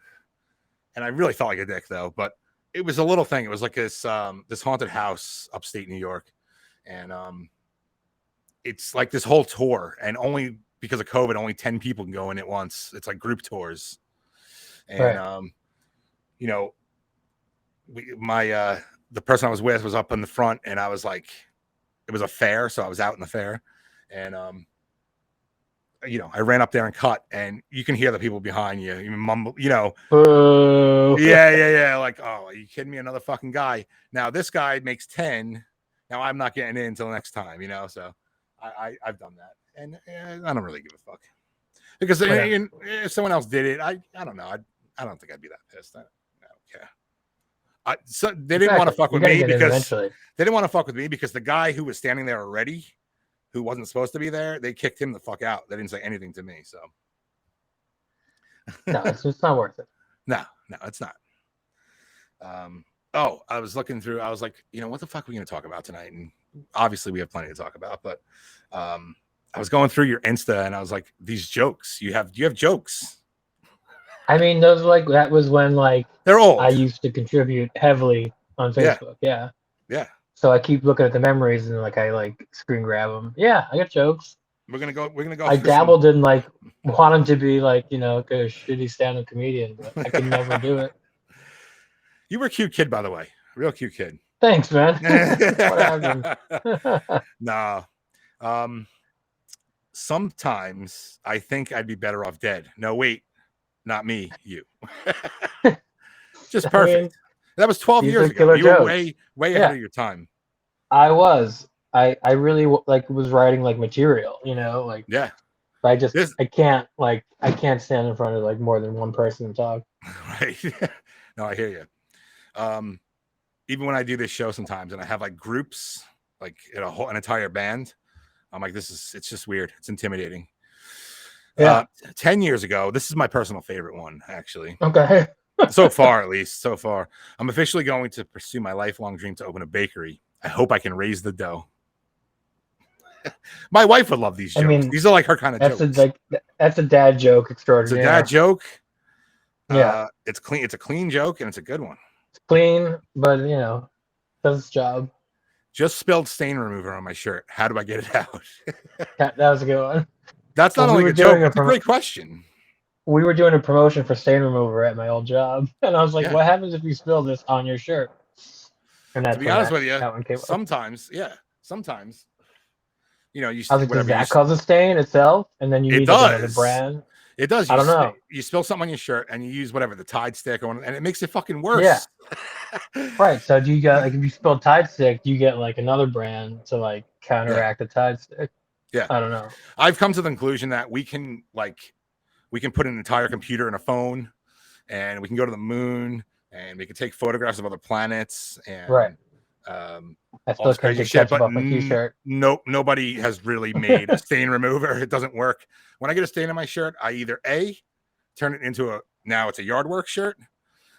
and I really felt like a dick though. But it was a little thing. It was like this haunted house upstate New York, and it's like this whole tour, and only because of COVID, only 10 people can go in at once. It's like group tours, and you know, the person I was with was up in the front, and I was like, it was a fair, so I was out in the fair, and you know, I ran up there and cut, and you can hear the people behind you, even mumble, you know, yeah, like, oh, are you kidding me? Another fucking guy. Now this guy makes 10. Now I'm not getting in until next time, you know. So I've done that, and I don't really give a fuck because if someone else did it, I don't know. I don't think I'd be that pissed. I don't care. So they didn't want to fuck with me because the guy who was standing there already, who wasn't supposed to be there, they kicked him the fuck out. They didn't say anything to me. So no, it's not worth it. No, it's not. I was looking through. I was like, you know, what the fuck are we going to talk about tonight? And obviously, we have plenty to talk about. But I was going through your Insta, and I was like, these jokes. You have jokes. I mean, those that was when they're old. I used to contribute heavily on Facebook. Yeah. So I keep looking at the memories and I screen grab them. Yeah, I got jokes. We're gonna go. I dabbled in wanting to be a shitty stand-up comedian, but I could never do it. You were a cute kid, by the way. Real cute kid. Thanks, man. Nah. Sometimes I think I'd be better off dead. No, wait. Not me. You. Just perfect. I mean, that was 12 years ago. You were way ahead of your time. I was. I really was writing material, you know, yeah. I just I can't stand in front of more than one person and talk. Right. No, I hear you. Even when I do this show sometimes, and I have groups, an entire band, I'm like, it's just weird. It's intimidating. Yeah. 10 years ago, this is my personal favorite one, actually. Okay. So far, at least. So far. I'm officially going to pursue my lifelong dream to open a bakery. I hope I can raise the dough. My wife would love these jokes. I mean, these are her kind of jokes. That's a dad joke extraordinary. It's a dad joke. Yeah. It's clean. It's a clean joke, and it's a good one. It's clean, but, you know, does its job. Just spilled stain remover on my shirt. How do I get it out? That was a good one. That's not only a joke, it's a great question. We were doing a promotion for stain remover at my old job, and I was like, what happens if you spill this on your shirt? And that's to be honest with you, sometimes you know, you I was like, does whatever that cause a stain itself? And then you it need like another does. brand. It does. I don't know. You spill something on your shirt and you use whatever the Tide stick or, and it makes it fucking Yeah. worse. Right. So do you get like if you spill Tide stick, do you get like another brand to like counteract the Tide stick? Yeah. I don't know. I've come to the conclusion that we can put an entire computer in a phone, and we can go to the moon, and we can take photographs of other planets, and right. I all still this can't crazy get shit. ketchup But off my t-shirt. nobody has really made a stain remover. It doesn't work. When I get a stain on my shirt, I either A, turn it into now it's a yard work shirt,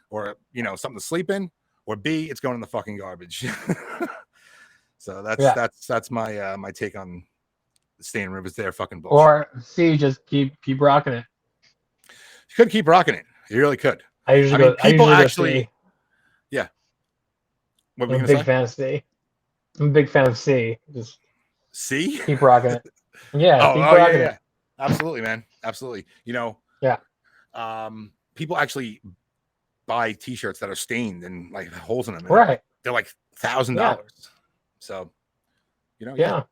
or something to sleep in, or B, it's going in the fucking garbage. So that's my my take on stain removers. They're fucking bullshit. Or C, just keep rocking it. You could keep rocking it. You really could. I usually go C. Yeah. What I'm were a you gonna big say? fan of C. I'm a big fan of C. Just C? keep rocking it. Yeah, keep rocking it. Absolutely, man. Absolutely. Yeah. People actually buy t-shirts that are stained and like holes in them. Right. They're like $1,000. So, yeah.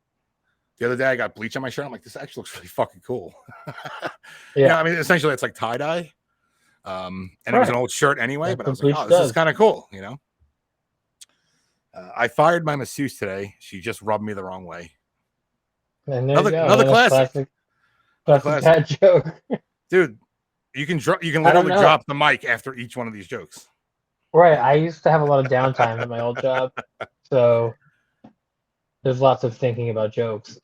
The other day I got bleach on my shirt. I'm like, this actually looks really fucking cool. Yeah. I mean, essentially it's like tie-dye. And it was an old shirt anyway, but I was like, oh, this is kind of cool, I fired my masseuse today. She just rubbed me the wrong way. And another classic. Classic dad joke. Dude, you can literally drop the mic after each one of these jokes. Right. I used to have a lot of downtime at my old job. So there's lots of thinking about jokes.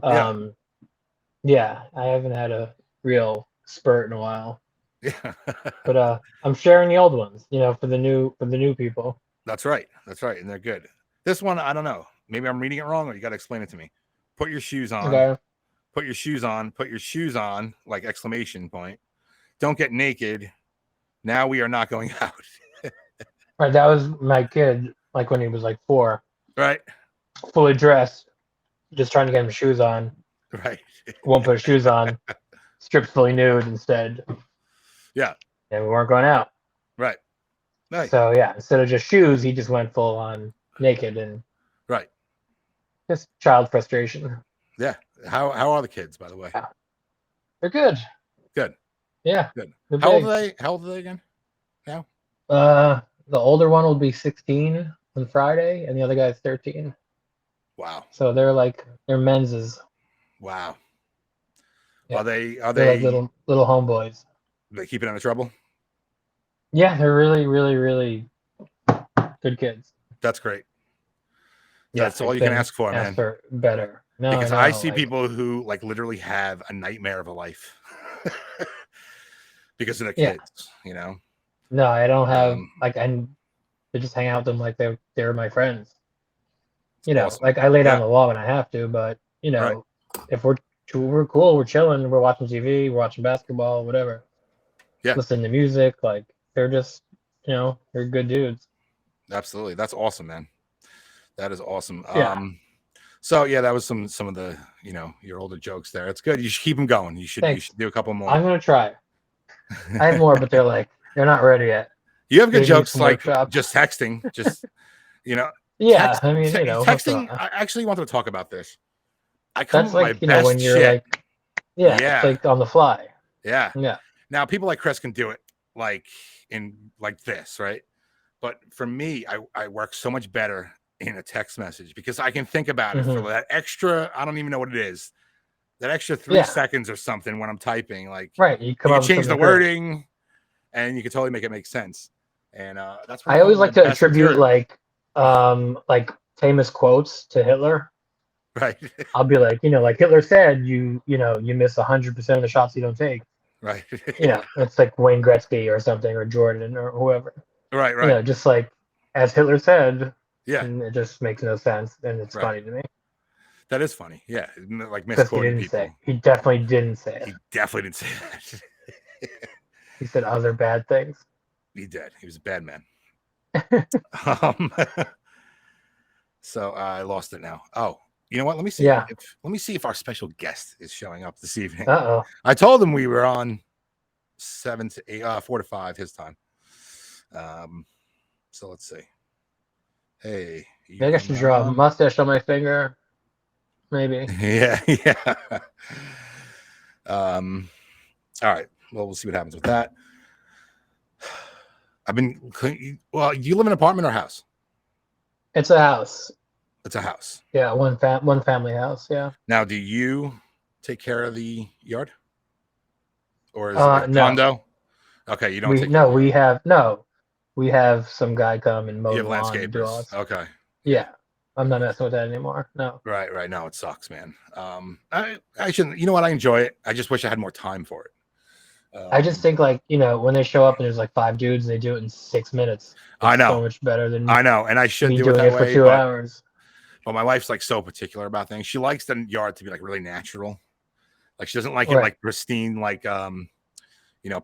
Yeah, I haven't had a real spurt in a while. Yeah. But I'm sharing the old ones, for the new people. That's right. And they're good. This one, I don't know. Maybe I'm reading it wrong, or you got to explain it to me. Put your shoes on. Okay. Put your shoes on. Put your shoes on, like exclamation point. Don't get naked. Now we are not going out. Right, that was my kid, like when he was like 4. Right. Fully dressed, just trying to get him shoes on. Right. Won't put shoes on. Stripped fully nude instead. Yeah. And we weren't going out. Right. Right. So yeah, instead of just shoes, he just went full on naked and right. Just child frustration. Yeah. How are the kids, by the way? Yeah. They're good. Good. Yeah. Good. How old are they again? Now? The older one will be 16 on Friday, and the other guy's 13. Wow. So they're menses. Wow. Yeah. Are they're they like little homeboys? They keep it out of trouble? Yeah, they're really, really, really good kids. That's great. Yeah, that's all you can ask for, man. For better. No, because I see people who literally have a nightmare of a life because of their kids, No, I don't have they just hang out with them like they're my friends. Awesome. Like I lay down the law when I have to, but right. If we're cool, we're chilling, we're watching TV, we're watching basketball, whatever. Yeah. Listening to music, they're just they're good dudes. Absolutely. That's awesome, man. That is awesome. Yeah. So yeah, that was some of the your older jokes there. It's good. You should keep them going. You should do a couple more. I'm gonna try. I have more, but they're not ready yet. You have good jokes just texting, just Yeah, texting. I actually wanted to talk about this. I come That's with my best when you're shit. It's like on the fly. Yeah. Yeah. Now people like Chris can do it in this, right? But for me, I work so much better in a text message because I can think about it for that extra, I don't even know what it is, that extra 3 seconds or something when I'm typing. Right, you can change the wording and you can totally make it make sense. And that's what I always like to attribute famous quotes to Hitler. Right. I'll be like, like Hitler said, you miss 100% of the shots you don't take. Right. It's like Wayne Gretzky or something, or Jordan or whoever. Right. Just as Hitler said. Yeah. And it just makes no sense, and it's funny to me. That is funny. Yeah. Misquoting people. He definitely didn't say it. He definitely didn't say that. He said other bad things. He did. He was a bad man. So I lost it now. Oh, you know what? Let me see. Yeah. Let me see if our special guest is showing up this evening. Uh-oh. I told him we were on 7 to 8, 4 to 5 his time. So let's see. Hey. Maybe I should draw a mustache on my finger. maybe. Yeah, yeah. All right. Well, we'll see what happens with that. Well, do you live in an apartment or house? It's a house. It's a house. Yeah, one family house. Yeah. Now, do you take care of the yard, or is it like a No. condo? Okay, you don't take care of the yard. We have some guy come and mow You the have lawn and do all landscapers. that. Okay. Yeah, I'm not messing with that anymore. No. Right. No, it sucks, man. I shouldn't. You know what? I enjoy it. I just wish I had more time for it. I just think like, when they show up and there's like 5 dudes, they do it in 6 minutes. It's I know. so much better than I know, and I should me do it doing that it for way, 2 hours. But my wife's like so particular about things. She likes the yard to be like really natural. Like she doesn't like it Right. like pristine, like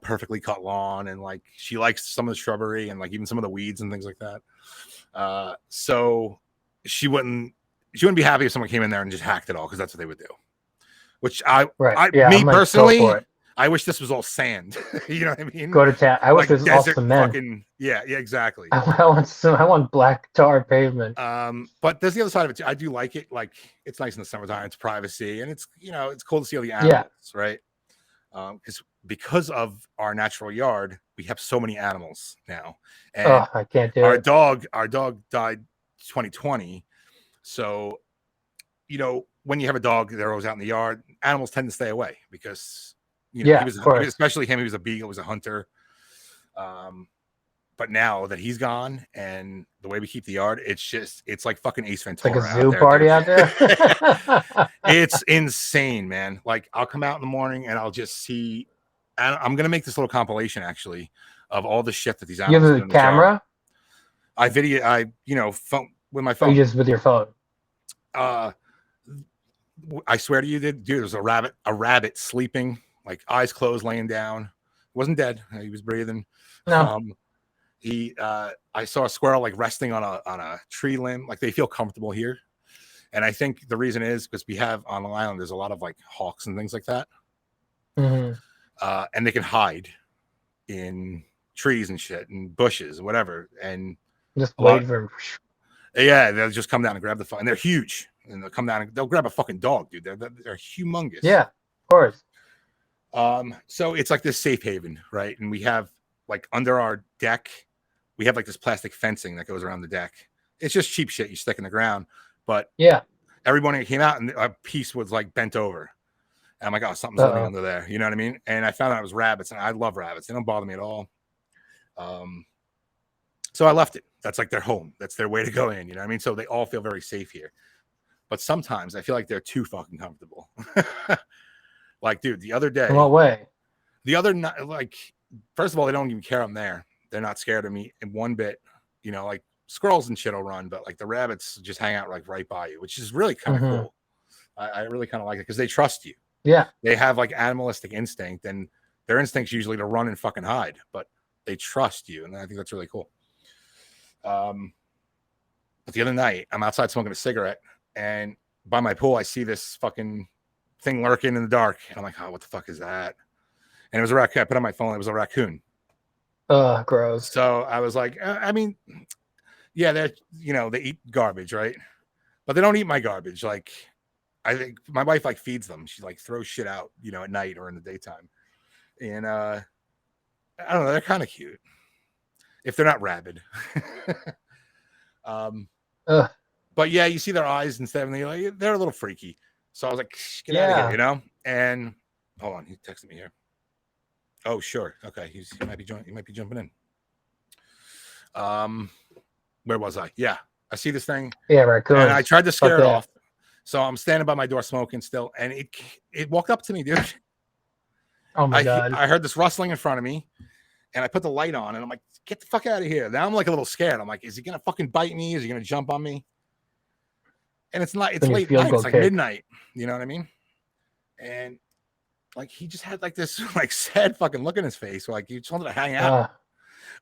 perfectly cut lawn, and like she likes some of the shrubbery and like even some of the weeds and things like that. So she wouldn't be happy if someone came in there and just hacked it all, because that's what they would do. Which me personally, I wish this was all sand. You know what I mean? Go to town. I wish like this was all cement. Yeah, exactly. I want black tar pavement. But there's the other side of it too. I do like it. Like it's nice in the summertime. It's privacy, and it's it's cool to see all the animals, right? Because of our natural yard, we have so many animals now. And I can't do it. Our dog died 2020. So, when you have a dog, they're always out in the yard. Animals tend to stay away because he was especially him. He was a beagle, was a hunter. But now that he's gone, and the way we keep the yard, it's like fucking Ace Ventura. It's like a zoo party out there. It's insane, man. Like I'll come out in the morning and I'll just see. And I'm gonna make this little compilation actually of all the shit that these animals. You have a camera? Phone with my phone. Or you just with your phone? I swear to you, dude, there's a rabbit sleeping, like eyes closed, laying down. He wasn't dead. He was breathing. No. I saw a squirrel like resting on a tree limb. Like they feel comfortable here. And I think the reason is because we have on Long Island, there's a lot of like hawks and things like that. Mm-hmm. And they can hide in trees and shit and bushes and whatever. And just wait for. Yeah, they'll just come down and grab the phone. And they're huge. And they'll come down and they'll grab a fucking dog, dude. They're humongous. Yeah, of course. So it's like this safe haven, right? And we have like under our deck, we have like this plastic fencing that goes around the deck. It's just cheap shit you stick in the ground. But yeah, every morning it came out and a piece was like bent over. And I'm like, oh, something's living under there. You know what I mean? And I found out it was rabbits, and I love rabbits. They don't bother me at all. So I left it. That's like their home. That's their way to go in. You know what I mean? So they all feel very safe here. But sometimes I feel like they're too fucking comfortable. Like, dude, the other day. In what way? The other night, like, first of all, they don't even care I'm there. They're not scared of me in one bit. Like squirrels and shit will run, but like the rabbits just hang out like right by you, which is really kind of cool. I really kind of like it because they trust you. Yeah. They have like animalistic instinct, and their instinct's usually to run and fucking hide, but they trust you. And I think that's really cool. But the other night, I'm outside smoking a cigarette, and by my pool, I see this fucking thing lurking in the dark. And I'm like, oh, what the fuck is that? And it was a raccoon. I put on my phone. It was a raccoon. Gross. So I was like, I mean, yeah, they eat garbage, right? But they don't eat my garbage. Like, I think my wife like feeds them. She like throws shit out, at night or in the daytime. And I don't know, they're kind of cute if they're not rabid. But yeah, you see their eyes and stuff, and they're a little freaky. So I was like, get out of here, And hold on, he texted me here. Oh, sure. Okay, he might be jumping in. Where was I? Yeah, I see this thing. Yeah, raccoon. And I tried to scare it off. So I'm standing by my door smoking still, and it walked up to me, dude. Oh my God. I heard this rustling in front of me, and I put the light on, and I'm like, get the fuck out of here. Now I'm like a little scared. I'm like, is he gonna fucking bite me? Is he gonna jump on me? And it's not, it's late night, it's like midnight. You know what I mean? And like he just had like this like sad fucking look in his face, like he just wanted to hang out.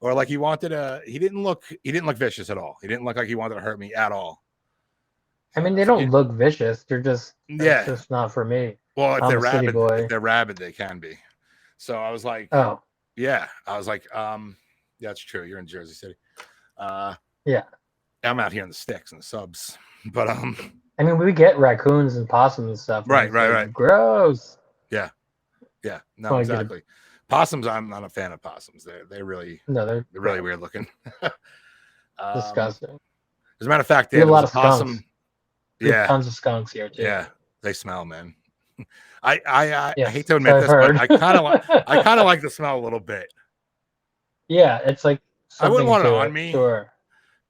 Or like he didn't look vicious at all. He didn't look like he wanted to hurt me at all. I mean, they don't look vicious. They're just, it's just not for me. Well, if they're rabid, they can be. So I was like, yeah. I was like, yeah, that's true. You're in Jersey City. Yeah. I'm out here in the sticks and the subs. But I mean, we get raccoons and possums and stuff. And Right. Gross. Yeah. No, exactly. Possums, I'm not a fan of possums. They're really weird looking. Disgusting. As a matter of fact, there was a possum. Skunks. Yeah, tons of skunks here too. Yeah, they smell, man. I hate to admit so this, but I kind of like the smell a little bit. Yeah, it's like I wouldn't want it on me, sure,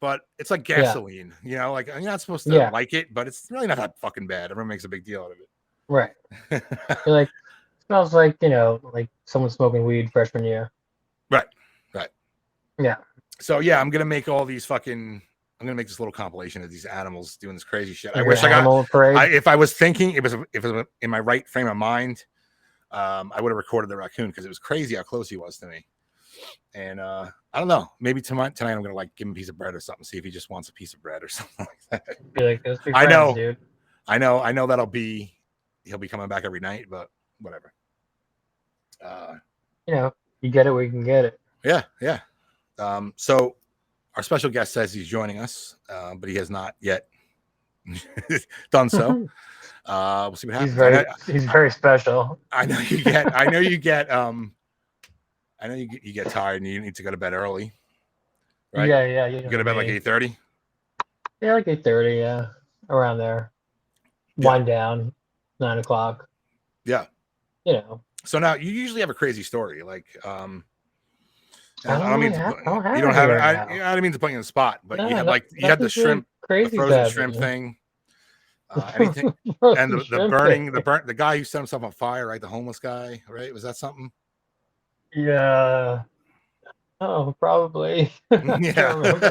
but it's like gasoline. You know, like you're not supposed to like it, but it's really not that fucking bad. Everyone makes a big deal out of it. Right. You're like, smells like, you know, like someone smoking weed freshman year. Right. Yeah. So yeah, I'm gonna make this little compilation of these animals doing this crazy shit. I wish I got. If I was thinking, if it was in my right frame of mind, I would have recorded the raccoon because it was crazy how close he was to me. And I don't know, maybe tonight I'm gonna like give him a piece of bread or something, see if he just wants a piece of bread or something like that. Be like, let's be friends, dude. I know he'll be coming back every night, but whatever. You know, you get it where you can get it. Yeah. So our special guest says he's joining us, but he has not yet done so. We'll see what happens. He's very special. I know you get tired and you need to go to bed early. Right? Yeah. You go to bed like 8:30? Yeah, like 8:30, yeah. Around there. Wind down, 9 o'clock. Yeah. You know. So now you usually have a crazy story, like I don't didn't mean to put you on the spot, but you had the shrimp, the frozen shrimp thing. Anything, and the guy who set himself on fire, right? The homeless guy, right? Was that something? Yeah. Oh, probably. Yeah.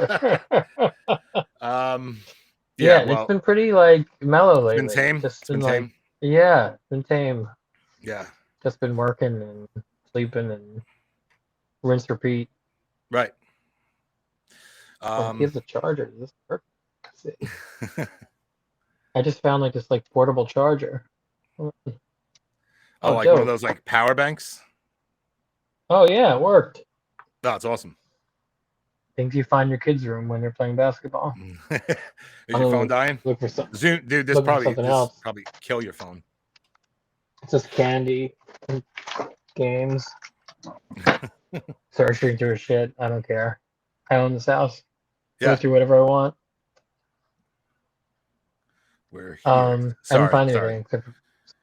It's been pretty like mellow lately. It's been tame. It's been tame. Yeah, it's been tame. Yeah. Just been working and sleeping and rinse repeat. Right. He has a charger. Does this work? Let's see. I just found like this like portable charger. Like dope. One of those like power banks. Oh yeah, it worked. Oh, it's awesome. Things you find in your kids' room when they're playing basketball. Is your phone dying? Look for something. Zoom, dude. This probably kill your phone. It's just candy, games, searching through shit. I don't care. I own this house. Go through whatever I want. We're here. I didn't find anything.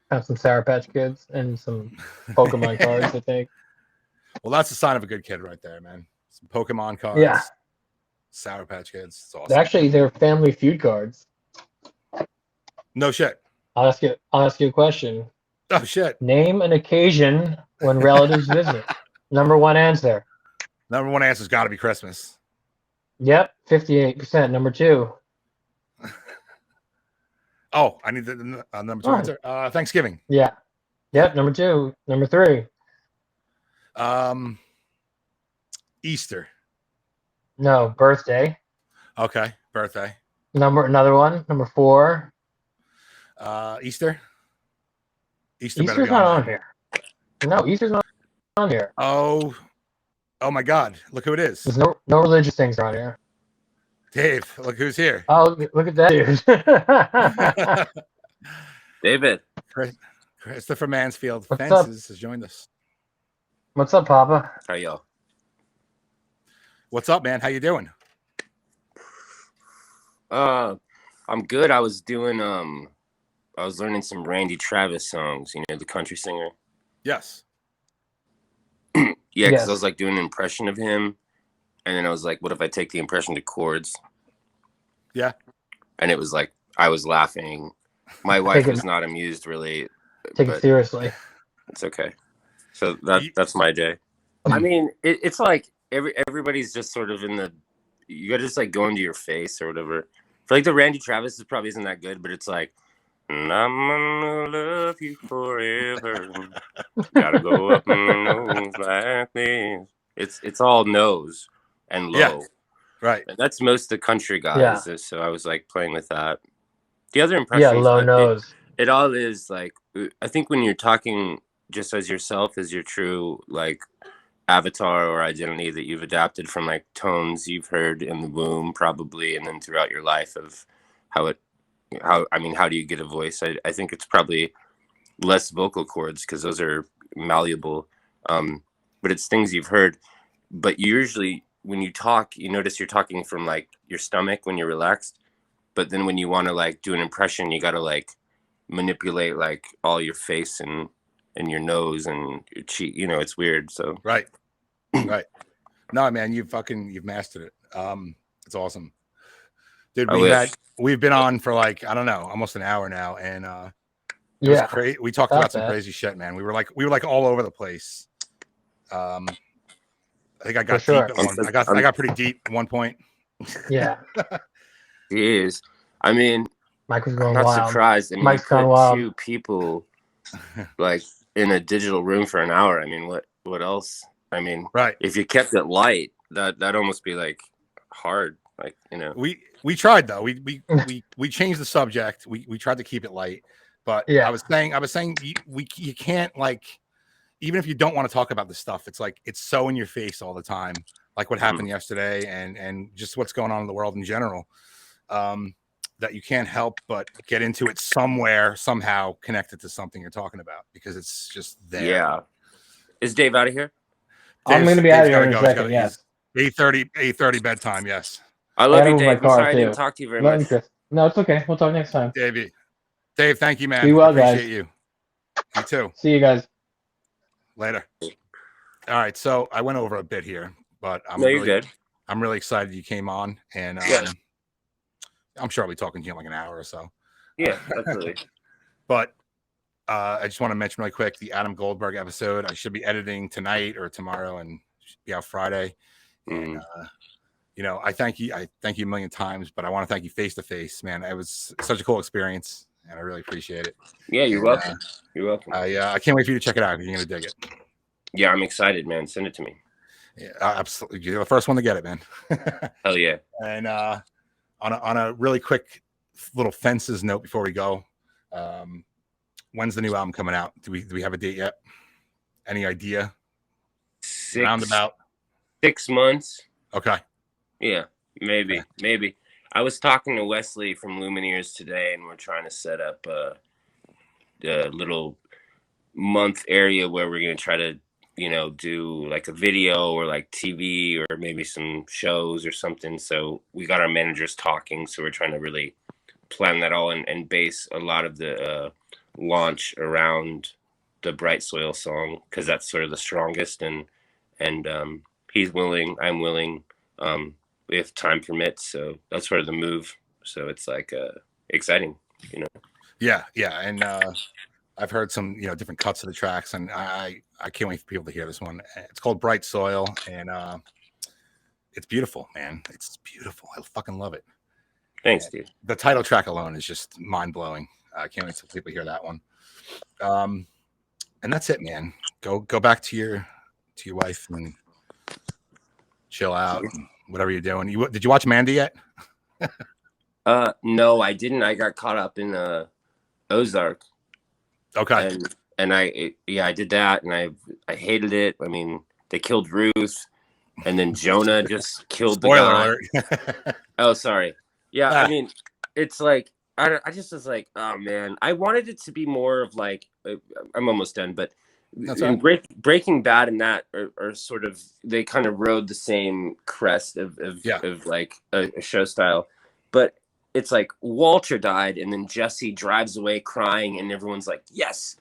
I have some Sour Patch Kids and some Pokemon cards, I think. Well, that's a sign of a good kid right there, man. Some Pokemon cards. Yeah. Sour Patch Kids. It's awesome. Actually, they're Family Feud cards. No shit. I'll ask you a question. Oh shit. Name an occasion when relatives visit. Number one answer. Number one answer's got to be Christmas. Yep, 58%. Number two. Oh, I need the number two answer. Thanksgiving. Yeah. Yep, number two. Number three. Easter. No, birthday. Okay, birthday. Another one. Number four. Easter. Easter's not on here. No, Easter's not on here. Oh my God! Look who it is. There's no religious things around here. Dave, look who's here. Oh, look at that dude. David. Christopher Mansfield What's Fences has joined us. What's up, Papa? How y'all? What's up, man? How you doing? I'm good. I was doing I was learning some Randy Travis songs, you know, the country singer. Yes. Yeah, because I was like doing an impression of him, and then I was like, what if I take the impression to chords? Yeah. And it was like, I was laughing. My wife was not amused, really. Take it seriously. It's okay. So that's my day. I mean, it's like everybody's just sort of in the, you gotta just like go into your face or whatever. I feel like the Randy Travis probably isn't that good, but it's like, and I'm gonna love you forever. Gotta go up in the nose like this. It's all nose and low. Yeah. Right. And that's most of the country guys. Yeah. So I was like playing with that. The other impressions. Yeah, low nose. It all is like, I think when you're talking just as yourself, as your true like avatar or identity that you've adapted from like tones you've heard in the womb probably, and then throughout your life of how it how do you get a voice? I think it's probably less vocal cords because those are malleable, but it's things you've heard. But usually when you talk, you notice you're talking from like your stomach when you're relaxed, but then when you want to like do an impression, you got to like manipulate like all your face and your nose and your cheek. It's weird. So right. No, man, you've mastered it. It's awesome, dude. We've been on for like, I don't know, almost an hour now, and it was crazy. We talked about some crazy shit, man. We were like all over the place. I think I got deep at one. I got pretty deep at one point. Yeah. Jeez. I mean, Mike was going I'm not wild. surprised. I mean, Mike's you put wild. 2 people like in a digital room for an hour. I mean, what else? I mean, right. If you kept it light, that'd almost be like hard. Like, we tried though. We changed the subject. We tried to keep it light, but I was saying you can't, like, even if you don't want to talk about this stuff, it's like it's so in your face all the time, like what happened yesterday and just what's going on in the world in general, that you can't help but get into it somewhere, somehow connected to something you're talking about, because it's just there. Yeah. Is Dave out of here? I'm going to be out of here in a second. Yes. 8:30 bedtime. Yes. I love you, Dave. I'm sorry I didn't talk to you very much. No, it's okay. We'll talk next time. Dave, thank you, man. Be well, appreciate guys. You. You too. See you guys later. All right, so I went over a bit here, but you're good. I'm really excited you came on, and I'm sure I'll be talking to you in like an hour or so. Yeah, absolutely. But I just want to mention really quick the Adam Goldberg episode. I should be editing tonight or tomorrow, and should be out Friday. And I thank you a million times, but I want to thank you face to face, man. It was such a cool experience, and I really appreciate it. Yeah, you're welcome. You're welcome. I can't wait for you to check it out. You're gonna dig it. Yeah, I'm excited, man. Send it to me. Yeah, absolutely. You're the first one to get it, man. Hell yeah. And on a really quick little fences note before we go, when's the new album coming out? Do we have a date yet? Any idea? Roundabout 6 months. Okay. Yeah, maybe. I was talking to Wesley from Lumineers today, and we're trying to set up a little month area where we're going to try to, do like a video or like TV or maybe some shows or something. So we got our managers talking. So we're trying to really plan that all and base a lot of the launch around the Bright Soil song, because that's sort of the strongest. And he's willing, I'm willing, if time permits. So that's sort of the move. So it's like exciting, Yeah, and I've heard some different cuts of the tracks, and I can't wait for people to hear this one. It's called Bright Soil, and it's beautiful, man. It's beautiful. I fucking love it. Thanks, dude. The title track alone is just mind blowing. I can't wait till people hear that one. And that's it, man. Go back to your wife and chill out. And whatever you're doing. Did you watch Mandy yet? No, I didn't. I got caught up in Ozark. Okay. And I did that, and I hated it. I mean, they killed Ruth, and then Jonah just killed the guy. Alert. Oh, sorry. Yeah, I mean, it's like I just was like, oh man, I wanted it to be more of like I'm almost done, but Breaking Bad and that are sort of, they kind of rode the same crest of like a show style, but it's like Walter died and then Jesse drives away crying and everyone's like, yes.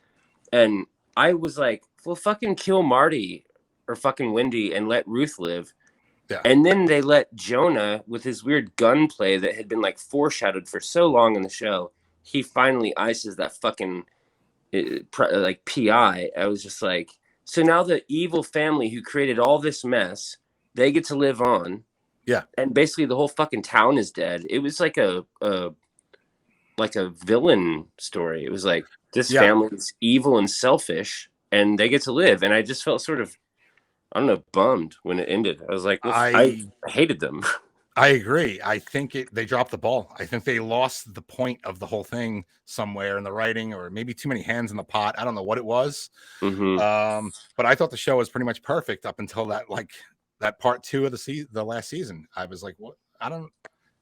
And I was like, well, fucking kill Marty or fucking Wendy and let Ruth live. Yeah. And then they let Jonah, with his weird gunplay that had been like foreshadowed for so long in the show, he finally ices that fucking like PI. I was just like, so now the evil family who created all this mess, they get to live on. Yeah. And basically the whole fucking town is dead. It was like a villain story. It was like this family is evil and selfish and they get to live. And I just felt sort of, I don't know, bummed when it ended. I was like, well, I hated them. I agree. I think they dropped the ball. I think they lost the point of the whole thing somewhere in the writing, or maybe too many hands in the pot. I don't know what it was. Mm-hmm. But I thought the show was pretty much perfect up until that part 2 of the last season. I was like, what?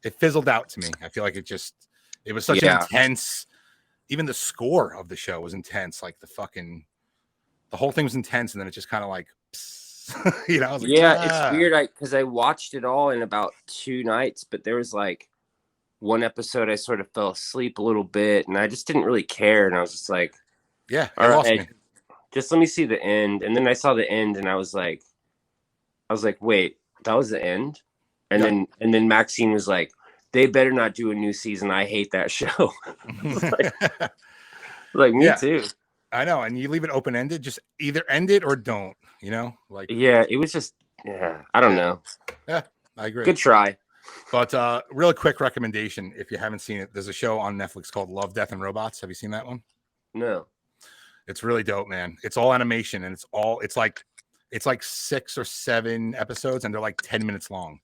It fizzled out to me. I feel like it just It was such an intense. Even the score of the show was intense. Like the whole thing was intense, and then it just kind of like, you know. I was like, it's weird. Because I watched it all in about 2 nights, but there was like one episode I sort of fell asleep a little bit, and I just didn't really care, and I was just like, yeah, all right, just let me see the end. And then I saw the end, and I was like, wait, that was the end? And then Maxine was like, they better not do a new season. I hate that show. like me too. I know. And you leave it open-ended, just either end it or don't, you know? Like, yeah, it was just, I don't know. Yeah, I agree. Good try. But really quick recommendation, if you haven't seen it, there's a show on Netflix called Love, Death, and Robots. Have you seen that one? No. It's really dope, man. It's all animation, and it's like 6 or 7 episodes, and they're like 10 minutes long.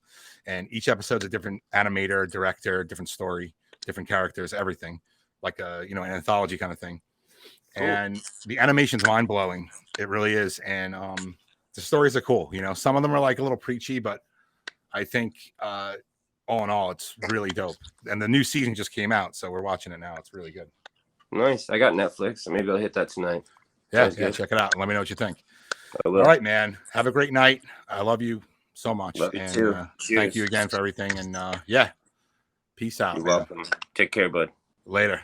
And each episode's a different animator, director, different story, different characters, everything. Like an anthology kind of thing. Cool. And the animation's mind blowing. It really is. And the stories are cool. You know, some of them are like a little preachy, but I think all in all, it's really dope. And the new season just came out, so we're watching it now. It's really good. Nice. I got Netflix, so maybe I'll hit that tonight. Yeah, check it out. Let me know what you think. All right, man. Have a great night. I love you so much. Love you too. Thank you again for everything. And peace out. You're welcome. Take care, bud. Later.